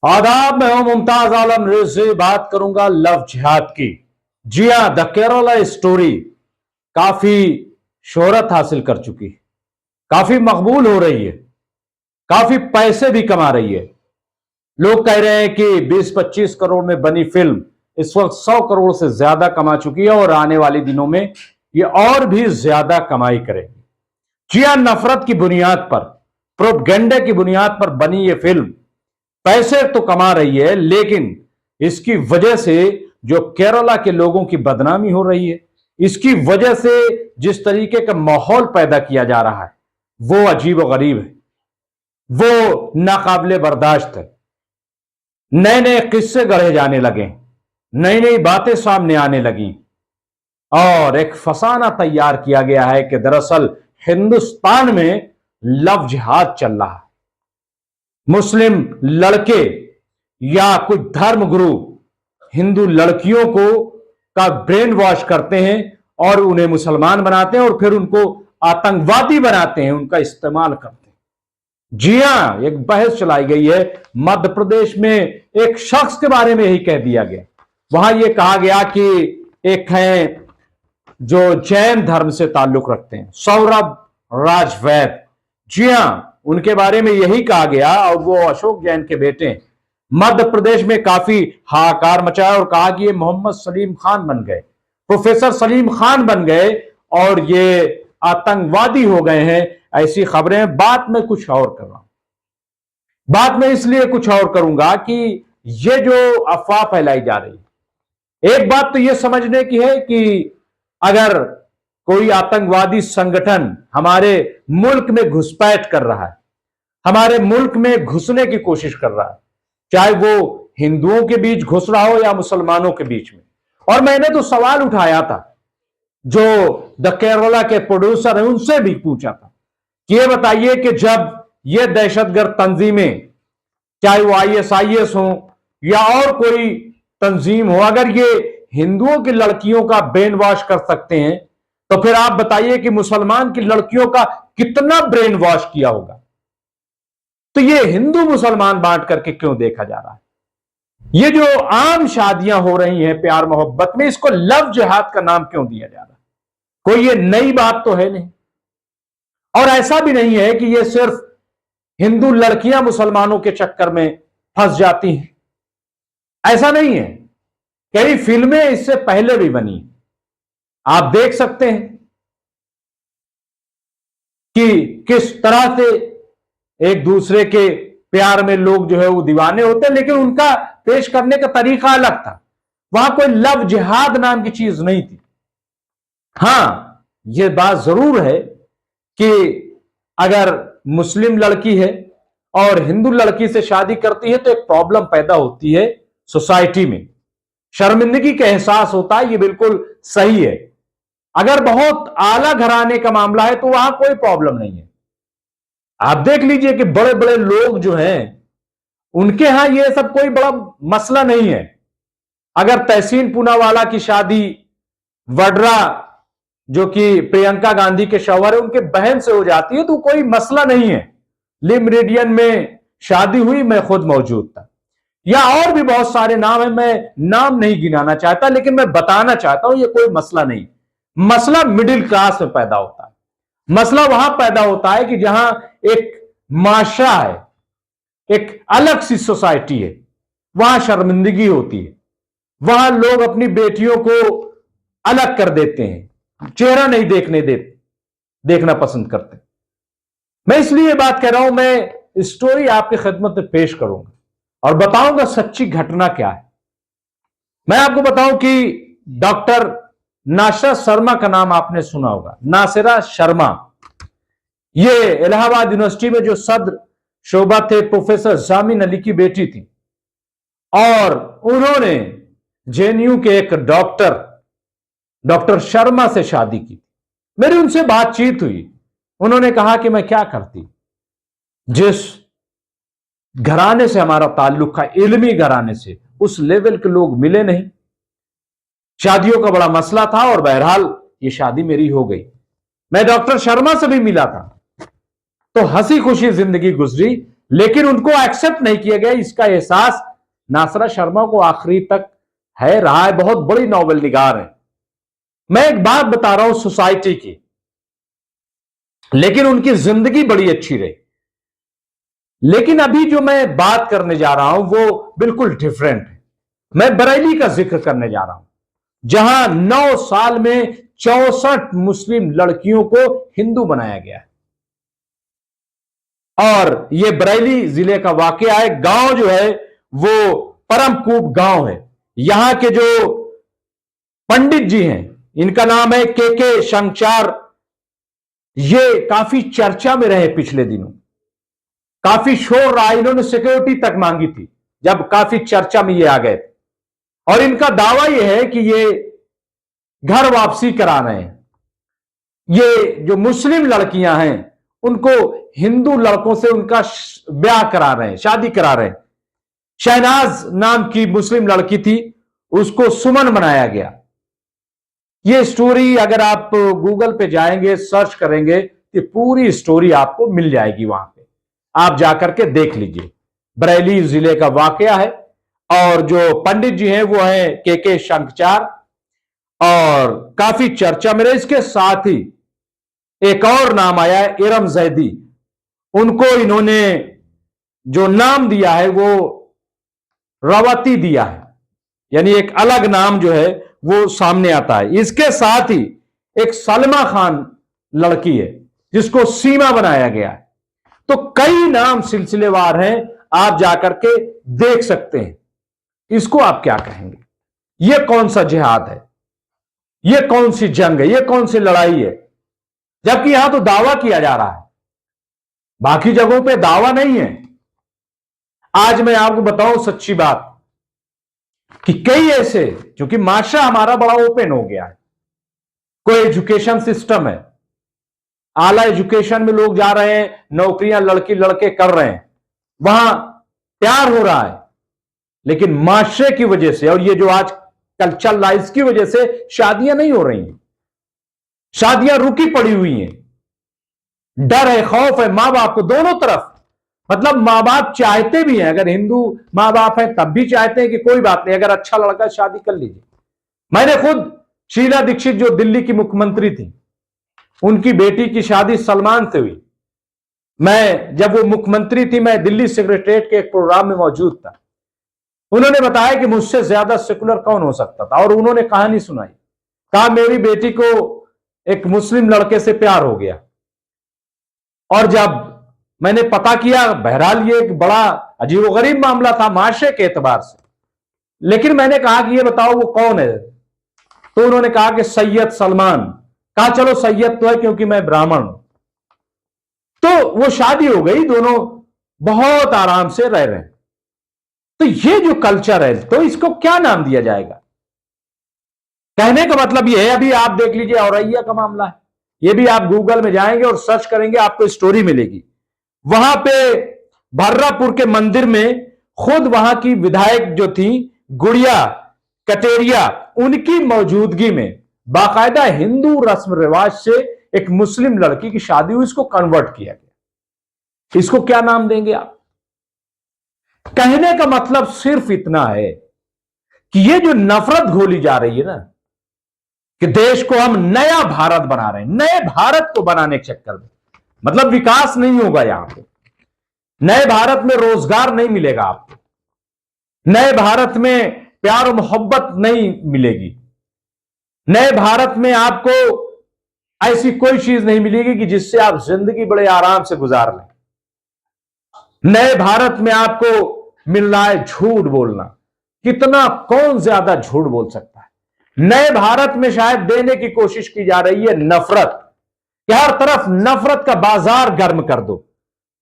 आदाब, मैं हूं मुमताज आलम रिजवी। बात करूंगा लव जिहाद की। जी हां, द केरला स्टोरी काफी शोहरत हासिल कर चुकी है, काफी मकबूल हो रही है, काफी पैसे भी कमा रही है। लोग कह रहे हैं कि 20-25 करोड़ में बनी फिल्म इस वक्त 100 करोड़ से ज्यादा कमा चुकी है और आने वाले दिनों में ये और भी ज्यादा कमाई करेगी। जी हां, नफरत की बुनियाद पर, प्रोपगेंडे की बुनियाद पर बनी ये फिल्म पैसे तो कमा रही है, लेकिन इसकी वजह से जो केरला के लोगों की बदनामी हो रही है, इसकी वजह से जिस तरीके का माहौल पैदा किया जा रहा है, वो अजीब और गरीब है, वो नाकाबिले बर्दाश्त है। नए नए किस्से गढ़े जाने लगे, नई नई बातें सामने आने लगी और एक फसाना तैयार किया गया है कि दरअसल हिंदुस्तान में लव जिहाद चल रहा है। मुस्लिम लड़के या कुछ धर्म गुरु हिंदू लड़कियों को का ब्रेन वॉश करते हैं और उन्हें मुसलमान बनाते हैं और फिर उनको आतंकवादी बनाते हैं, उनका इस्तेमाल करते हैं। जी हां, एक बहस चलाई गई है मध्य प्रदेश में, एक शख्स के बारे में यही कह दिया गया। वहां यह कहा गया कि एक है जो जैन धर्म से ताल्लुक रखते हैं, सौरभ राजवैद। जी हां, उनके बारे में यही कहा गया और वो अशोक जैन के बेटे हैं। मध्य प्रदेश में काफी हाहाकार मचाया और कहा कि ये मोहम्मद सलीम खान बन गए, प्रोफेसर सलीम खान बन गए और ये आतंकवादी हो गए हैं। ऐसी खबरें। बात में कुछ और कर रहा हूं, बात में इसलिए कुछ और करूंगा कि ये जो अफवाह फैलाई जा रही है, एक बात तो ये समझने की है कि अगर कोई आतंकवादी संगठन हमारे मुल्क में घुसपैठ कर रहा है, हमारे मुल्क में घुसने की कोशिश कर रहा है, चाहे वो हिंदुओं के बीच घुस रहा हो या मुसलमानों के बीच में। और मैंने तो सवाल उठाया था, जो द केरला के प्रोड्यूसर हैं उनसे भी पूछा था कि ये बताइए कि जब ये दहशतगर्द तंजीमें, चाहे वो आईएसआईएस हो या और कोई तंजीम हो, अगर ये हिंदुओं की लड़कियों का ब्रेन वॉश कर सकते हैं, तो फिर आप बताइए कि मुसलमान की लड़कियों का कितना ब्रेन वॉश किया होगा। तो ये हिंदू मुसलमान बांट करके क्यों देखा जा रहा है? ये जो आम शादियां हो रही हैं प्यार मोहब्बत में, इसको लव जिहाद का नाम क्यों दिया जा रहा है? कोई ये नई बात तो है नहीं। और ऐसा भी नहीं है कि ये सिर्फ हिंदू लड़कियां मुसलमानों के चक्कर में फंस जाती हैं, ऐसा नहीं है। कई फिल्में इससे पहले भी बनी, आप देख सकते हैं कि किस तरह से एक दूसरे के प्यार में लोग जो है वो दीवाने होते हैं, लेकिन उनका पेश करने का तरीका अलग था। वहां कोई लव जिहाद नाम की चीज नहीं थी। हां, यह बात जरूर है कि अगर मुस्लिम लड़की है और हिंदू लड़की से शादी करती है तो एक प्रॉब्लम पैदा होती है सोसाइटी में, शर्मिंदगी का एहसास होता है, ये बिल्कुल सही है। अगर बहुत आला घराने का मामला है तो वहां कोई प्रॉब्लम नहीं है। आप देख लीजिए कि बड़े बड़े लोग जो हैं उनके यहां ये सब कोई बड़ा मसला नहीं है। अगर तहसीन पूनावाला की शादी वड्रा, जो कि प्रियंका गांधी के शौहर है, उनके बहन से हो जाती है तो कोई मसला नहीं है। लिव मेरिडियन में शादी हुई, मैं खुद मौजूद था। या और भी बहुत सारे नाम है, मैं नाम नहीं गिनाना चाहता, लेकिन मैं बताना चाहता हूं ये कोई मसला नहीं। मसला मिडिल क्लास में पैदा होता है। मसला वहां पैदा होता है कि जहां एक माशरा है, एक अलग सी सोसाइटी है, वहां शर्मिंदगी होती है, वहां लोग अपनी बेटियों को अलग कर देते हैं, चेहरा नहीं देखना पसंद करते। मैं इसलिए बात कर रहा हूं, मैं स्टोरी आपकी खिदमत में पेश करूंगा और बताऊंगा सच्ची घटना क्या है। मैं आपको बताऊं कि डॉक्टर नासिरा शर्मा का नाम आपने सुना होगा, नासिरा शर्मा। ये इलाहाबाद यूनिवर्सिटी में जो सदर शोभा थे, प्रोफेसर जामिन अली की बेटी थी और उन्होंने जेएनयू के एक डॉक्टर शर्मा से शादी की। मेरी उनसे बातचीत हुई, उन्होंने कहा कि मैं क्या करती, जिस घराने से हमारा ताल्लुक था, इल्मी घराने से, उस लेवल के लोग मिले नहीं, शादियों का बड़ा मसला था और बहरहाल ये शादी मेरी हो गई। मैं डॉक्टर शर्मा से भी मिला था तो हंसी खुशी जिंदगी गुजरी, लेकिन उनको एक्सेप्ट नहीं किया गया। इसका एहसास नासरा शर्मा को आखिरी तक है, रहा है। बहुत बड़ी नॉवेल निगार है। मैं एक बात बता रहा हूं सोसाइटी की, लेकिन उनकी जिंदगी बड़ी अच्छी रही। लेकिन अभी जो मैं बात करने जा रहा हूं वो बिल्कुल डिफरेंट है। मैं बरेली का जिक्र करने जा रहा हूं, जहां 9 साल में 64 मुस्लिम लड़कियों को हिंदू बनाया गया है। और यह बरेली जिले का वाकया है। गांव जो है वो परमकूप गांव है। यहां के जो पंडित जी हैं, इनका नाम है के शंकचार। ये काफी चर्चा में रहे पिछले दिनों, काफी शोर रहा। इन्होंने सिक्योरिटी तक मांगी थी जब काफी चर्चा में ये आ गए थे। और इनका दावा यह है कि ये घर वापसी करा रहे हैं। ये जो मुस्लिम लड़कियां हैं उनको हिंदू लड़कों से उनका ब्याह करा रहे हैं, शादी करा रहे हैं। शहनाज नाम की मुस्लिम लड़की थी, उसको सुमन बनाया गया। ये स्टोरी अगर आप गूगल पे जाएंगे, सर्च करेंगे, तो पूरी स्टोरी आपको मिल जाएगी। वहां पे आप जाकर के देख लीजिए। बरेली जिले का वाकया है। और जो पंडित जी हैं वो हैं के शंकचार, और काफी चर्चा में रहे। इसके साथ ही एक और नाम आया है इरम जैदी। उनको इन्होंने जो नाम दिया है वो रवती दिया है, यानी एक अलग नाम जो है वो सामने आता है। इसके साथ ही एक सलमा खान लड़की है जिसको सीमा बनाया गया है। तो कई नाम सिलसिलेवार हैं, आप जाकर के देख सकते हैं। इसको आप क्या कहेंगे? यह कौन सा जिहाद है? यह कौन सी जंग है? यह कौन सी लड़ाई है? जबकि यहां तो दावा किया जा रहा है, बाकी जगहों पे दावा नहीं है। आज मैं आपको बताऊं सच्ची बात कि कई ऐसे, क्योंकि माशरा हमारा बड़ा ओपन हो गया है, कोई एजुकेशन सिस्टम है, आला एजुकेशन में लोग जा रहे हैं, नौकरियां लड़की लड़के कर रहे हैं, वहां प्यार हो रहा है। लेकिन माशरे की वजह से, और ये जो आज कल चल रहा है, इसकी वजह से शादियां नहीं हो रही हैं, शादियां रुकी पड़ी हुई हैं। डर है, खौफ है मां बाप को दोनों तरफ। मतलब मां बाप चाहते भी हैं, अगर हिंदू मां बाप हैं तब भी चाहते हैं कि कोई बात नहीं, अगर अच्छा लड़का शादी कर लीजिए। मैंने खुद शीला दीक्षित जो दिल्ली की मुख्यमंत्री थी, उनकी बेटी की शादी सलमान से हुई। मैं जब वो मुख्यमंत्री थी, मैं दिल्ली सेक्रेटरीट के एक प्रोग्राम में मौजूद था। उन्होंने बताया कि मुझसे ज्यादा सेकुलर कौन हो सकता था, और उन्होंने कहानी सुनाई। कहा मेरी बेटी को एक मुस्लिम लड़के से प्यार हो गया, और जब मैंने पता किया, बहरहाल ये एक बड़ा अजीबोगरीब मामला था माशरे के एतबार से, लेकिन मैंने कहा कि ये बताओ वो कौन है? तो उन्होंने कहा कि सैयद सलमान। कहा चलो सैयद तो है क्योंकि मैं ब्राह्मण हूं। तो वो शादी हो गई, दोनों बहुत आराम से रह रहे हैं। तो ये जो कल्चर है, तो इसको क्या नाम दिया जाएगा? कहने का मतलब ये है, अभी आप देख लीजिए औरैया का मामला है, ये भी आप गूगल में जाएंगे और सर्च करेंगे, आपको स्टोरी मिलेगी। वहां पे भर्रापुर के मंदिर में खुद वहां की विधायक जो थी गुड़िया कटेरिया, उनकी मौजूदगी में बाकायदा हिंदू रस्म रिवाज से एक मुस्लिम लड़की की शादी हुई, इसको कन्वर्ट किया गया। इसको क्या नाम देंगे आप? कहने का मतलब सिर्फ इतना है कि ये जो नफरत घोली जा रही है ना, कि देश को हम नया भारत बना रहे हैं, नए भारत को बनाने के चक्कर में, मतलब विकास नहीं होगा यहां पे। नए भारत में रोजगार नहीं मिलेगा आपको, नए भारत में प्यार और मोहब्बत नहीं मिलेगी, नए भारत में आपको ऐसी कोई चीज नहीं मिलेगी कि जिससे आप जिंदगी बड़े आराम से गुजार लें। नए भारत में आपको मिल रहा है झूठ बोलना। कितना, कौन ज्यादा झूठ बोल सकता है? नए भारत में शायद देने की कोशिश की जा रही है नफरत, कि हर तरफ नफरत का बाजार गर्म कर दो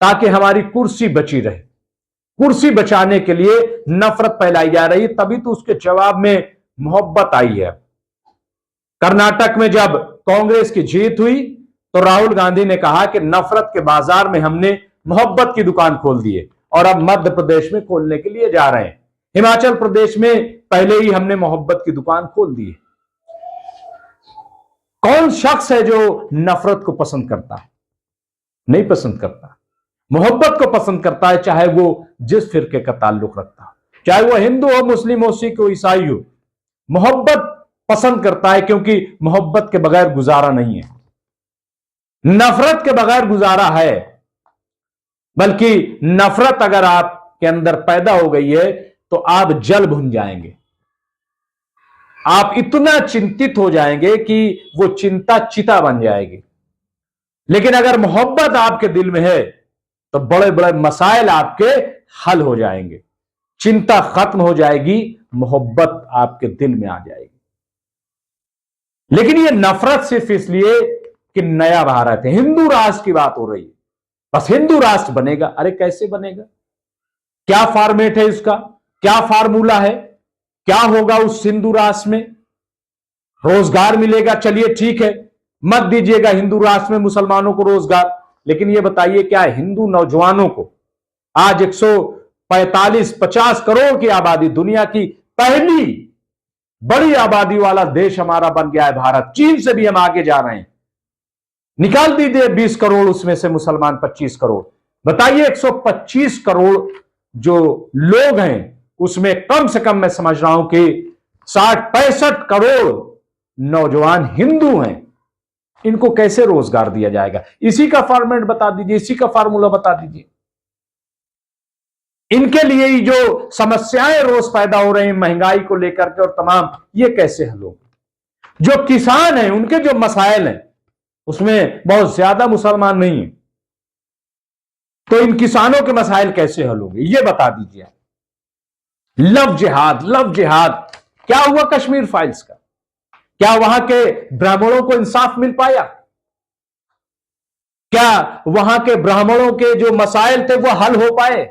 ताकि हमारी कुर्सी बची रहे। कुर्सी बचाने के लिए नफरत फैलाई जा रही है, तभी तो उसके जवाब में मोहब्बत आई है। कर्नाटक में जब कांग्रेस की जीत हुई तो राहुल गांधी ने कहा कि नफरत के बाजार में हमने मोहब्बत की दुकान खोल दी है, और अब मध्य प्रदेश में खोलने के लिए जा रहे हैं। हिमाचल प्रदेश में पहले ही हमने मोहब्बत की दुकान खोल दी है। कौन शख्स है जो नफरत को पसंद करता है? नहीं पसंद करता। मोहब्बत को पसंद करता है, चाहे वो जिस फिरके का ताल्लुक रखता हो, चाहे वो हिंदू हो, मुस्लिम हो, सिख हो, ईसाई हो, मोहब्बत पसंद करता है, क्योंकि मोहब्बत के बगैर गुजारा नहीं है, नफरत के बगैर गुजारा है। बल्कि नफरत अगर आपके अंदर पैदा हो गई है तो आप जल भुन जाएंगे, आप इतना चिंतित हो जाएंगे कि वो चिंता चिता बन जाएगी। लेकिन अगर मोहब्बत आपके दिल में है तो बड़े बड़े मसाइल आपके हल हो जाएंगे, चिंता खत्म हो जाएगी, मोहब्बत आपके दिल में आ जाएगी। लेकिन ये नफरत सिर्फ इसलिए कि नया भारत है, हिंदू राष्ट्र की बात हो रही है, बस हिंदू राष्ट्र बनेगा। अरे कैसे बनेगा, क्या फॉर्मेट है इसका, क्या फार्मूला है, क्या होगा उस हिंदू राष्ट्र में? रोजगार मिलेगा, चलिए ठीक है, मत दीजिएगा हिंदू राष्ट्र में मुसलमानों को रोजगार, लेकिन यह बताइए क्या हिंदू नौजवानों को, आज 145-50 करोड़ की आबादी, दुनिया की पहली बड़ी आबादी वाला देश हमारा बन गया है भारत, चीन से भी हम आगे जा रहे हैं, निकाल दीजिए 20 करोड़, उसमें से मुसलमान 25 करोड़, बताइए 125 करोड़ जो लोग हैं उसमें कम से कम मैं समझ रहा हूं कि 60-65 करोड़ नौजवान हिंदू हैं, इनको कैसे रोजगार दिया जाएगा? इसी का फॉर्मेट बता दीजिए, इसी का फार्मूला बता दीजिए। इनके लिए ही जो समस्याएं रोज पैदा हो रही हैं महंगाई को लेकर के और तमाम, ये कैसे हल होगी? जो किसान हैं उनके जो मसाइल हैं उसमें बहुत ज्यादा मुसलमान नहीं है, तो इन किसानों के मसाइल कैसे हल होंगे, ये बता दीजिए। लव जिहाद, लव जिहाद, क्या हुआ कश्मीर फाइल्स का? क्या वहां के ब्राह्मणों को इंसाफ मिल पाया? क्या वहां के ब्राह्मणों के जो मसाइल थे वो हल हो पाए?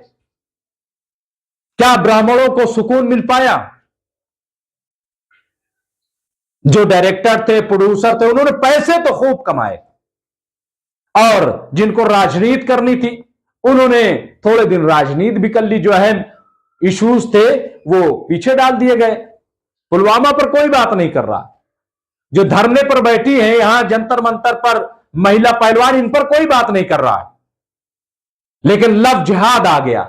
क्या ब्राह्मणों को सुकून मिल पाया? जो डायरेक्टर थे, प्रोड्यूसर थे, उन्होंने पैसे तो खूब कमाए, और जिनको राजनीति करनी थी उन्होंने थोड़े दिन राजनीति भी कर ली, जो अहम इश्यूज थे वो पीछे डाल दिए गए। पुलवामा पर कोई बात नहीं कर रहा, जो धरने पर बैठी है यहां जंतर मंतर पर महिला पहलवान, इन पर कोई बात नहीं कर रहा है। लेकिन लव जिहाद आ गया,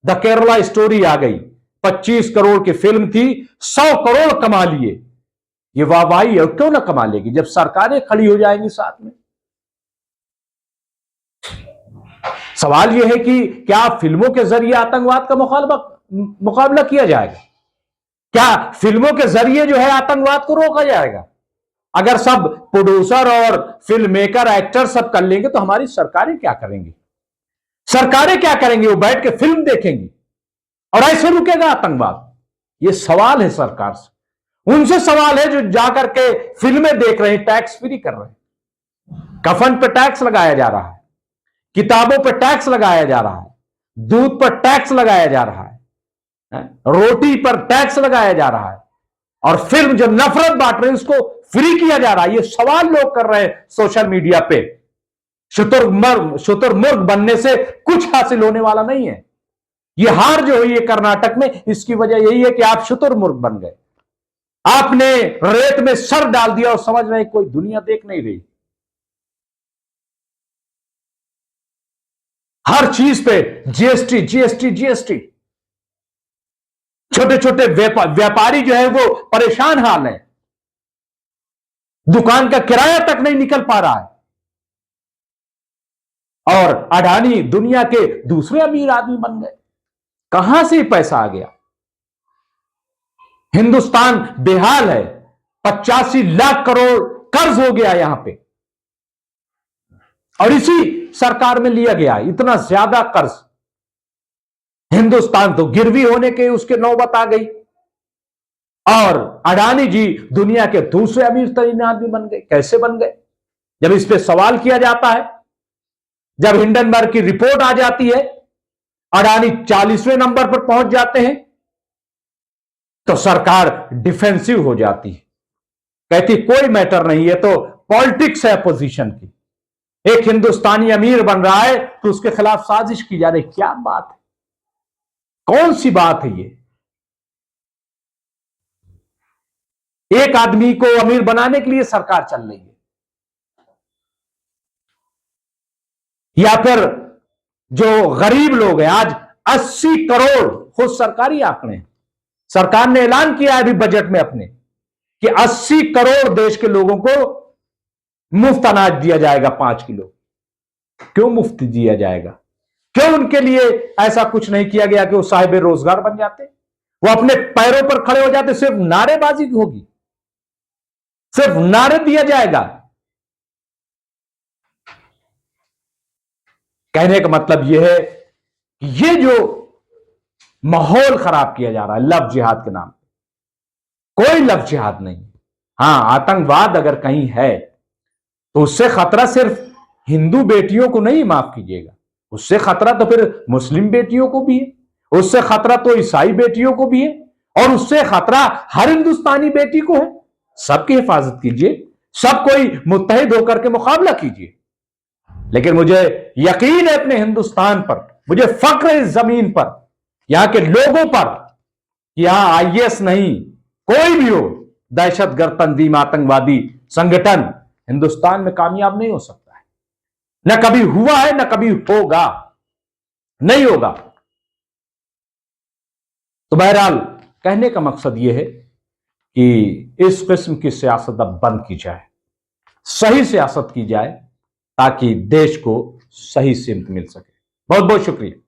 द केरला स्टोरी आ गई, 25 करोड़ की फिल्म थी, 100 करोड़ कमा लिए। ये वाहवाही है, क्यों ना कमा लेगी जब सरकारें खड़ी हो जाएंगी साथ में। सवाल यह है कि क्या फिल्मों के जरिए आतंकवाद का मुकाबला किया जाएगा? क्या फिल्मों के जरिए जो है आतंकवाद को रोका जाएगा? अगर सब प्रोड्यूसर और फिल्म मेकर, एक्टर सब कर लेंगे तो हमारी सरकारें क्या करेंगी? सरकारें क्या करेंगी? वो बैठ के फिल्म देखेंगी और ऐसे रुकेगा आतंकवाद? ये सवाल है सरकार से, उनसे सवाल है जो जाकर के फिल्में देख रहे हैं, टैक्स फ्री कर रहे हैं। कफन पे टैक्स लगाया जा रहा है, किताबों पर टैक्स लगाया जा रहा है, दूध पर टैक्स लगाया जा रहा है, रोटी पर टैक्स लगाया जा रहा है, और फिल्म जो नफरत बांट रहे हैं उसको फ्री किया जा रहा है। ये सवाल लोग कर रहे हैं सोशल मीडिया पे। शुतुरमुर्ग बनने से कुछ हासिल होने वाला नहीं है। ये हार जो हुई है कर्नाटक में, इसकी वजह यही है कि आप शुतुरमुर्ग बन गए, आपने रेत में सर डाल दिया और समझ रहे कोई दुनिया देख नहीं रही। हर चीज पे जीएसटी, जीएसटी, जीएसटी। छोटे छोटे व्यापारी जो है वो परेशान हाल है, दुकान का किराया तक नहीं निकल पा रहा है, और अडानी दुनिया के दूसरे अमीर आदमी बन गए। कहां से पैसा आ गया? हिंदुस्तान बेहाल है, 85 लाख करोड़ कर्ज हो गया यहां पे, और इसी सरकार में लिया गया इतना ज्यादा कर्ज। हिंदुस्तान तो गिरवी होने के उसके नौबत आ गई, और अडानी जी दुनिया के दूसरे अमीर तरीन आदमी बन गए। कैसे बन गए? जब इस पे सवाल किया जाता है, जब हिंडनबर्ग की रिपोर्ट आ जाती है, अडानी 40वें नंबर पर पहुंच जाते हैं, तो सरकार डिफेंसिव हो जाती है, कहती कोई मैटर नहीं है, तो पॉलिटिक्स है पोजीशन की। एक हिंदुस्तानी अमीर बन रहा है तो उसके खिलाफ साजिश की जा रही। क्या बात है, कौन सी बात है ये? एक आदमी को अमीर बनाने के लिए सरकार चल रही है, या फिर जो गरीब लोग हैं, आज 80 करोड़ खुद सरकारी आंकड़े हैं, सरकार ने ऐलान किया है अभी बजट में अपने कि 80 करोड़ देश के लोगों को मुफ्त अनाज दिया जाएगा 5 किलो। क्यों मुफ्त दिया जाएगा? क्यों उनके लिए ऐसा कुछ नहीं किया गया कि वो साहिब रोजगार बन जाते, वो अपने पैरों पर खड़े हो जाते? सिर्फ नारेबाजी होगी, सिर्फ नारे दिया जाएगा। कहने का मतलब यह है कि ये जो माहौल खराब किया जा रहा है लव जिहाद के नाम पे, कोई लव जिहाद नहीं। हां, आतंकवाद अगर कहीं है तो उससे खतरा सिर्फ हिंदू बेटियों को नहीं, माफ कीजिएगा, उससे खतरा तो फिर मुस्लिम बेटियों को भी है, उससे खतरा तो ईसाई बेटियों को भी है, और उससे खतरा हर हिंदुस्तानी बेटी को है। सबकी हिफाजत कीजिए, सब कोई मुत्तहिद होकर के मुकाबला कीजिए। लेकिन मुझे यकीन है अपने हिंदुस्तान पर, मुझे फख्र है इस जमीन पर, यहां के लोगों पर, यहां आईएस नहीं, कोई भी हो, दहशतगर्द तंजीम, आतंकवादी संगठन हिंदुस्तान में कामयाब नहीं हो सकता है। न कभी हुआ है, न कभी होगा, नहीं होगा। तो बहरहाल कहने का मकसद यह है कि इस किस्म की सियासत अब बंद की जाए, सही सियासत की जाए, ताकि देश को सही सिमत मिल सके। बहुत बहुत शुक्रिया।